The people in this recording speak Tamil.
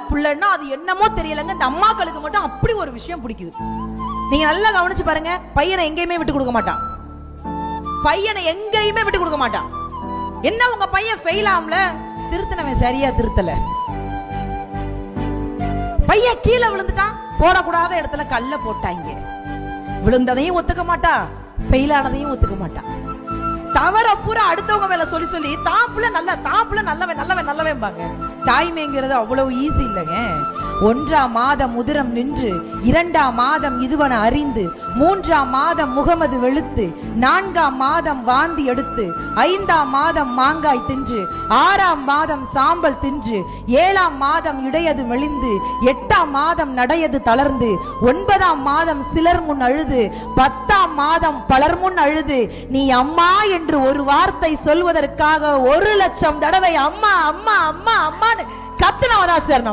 பிள்ளைன்னா அது என்னமோ தெரியலங்க, இந்த அம்மாக்களுக்கு மட்டும் அப்படி ஒரு விஷயம் பிடிக்குது. நீங்க நல்லா கவனிச்சு பாருங்க, பையனை எங்கேயுமே விட்டு கொடுக்க மாட்டான். பையனை எங்கேயுமே விட்டு கொடுக்க மாட்டான். என்ன உங்க பையன் ஃபெயில் ஆம்ல, திருத்தனவன் சரியா திருத்தல. பையன் கீழே விழுந்துட்டான், போடக்கூடாத இடத்துல கல்ல போட்டாங்க. விழுந்ததையும் ஒத்துக்க மாட்டா, ஃபெயில் ஆனதையும் ஒத்துக்க மாட்டா. தவற பூரா அடுத்தவங்க மேல சொல்லி சொல்லி தாப்புல நல்லவன் நல்லவன் நல்லவன்பாங்க. தாய்மைங்கிறது அவ்வளவு ஈஸி இல்லைங்க. 1ஆம் மாதம் உதிரம் நின்று, 2ஆம் மாதம் இதுவன அறிந்து, 3ஆம் மாதம் முகமது வெளுத்து, 4ஆம் மாதம் வாந்தி எடுத்து, 5ஆம் மாதம் மாங்காய் தின்று, 6ஆம் மாதம் சாம்பல் தின்று, 7ஆம் மாதம் இடையது மெலிந்து, 8ஆம் மாதம் நடையது தளர்ந்து, 9ஆம் மாதம் சிலர் முன் அழுது, 10ஆம் மாதம் பலர் முன் அழுது, நீ அம்மா என்று ஒரு வார்த்தை சொல்வதற்காக 1,00,000 தடவை அம்மா அம்மா அம்மா அம்மான்னு கத்துனவதா சார்.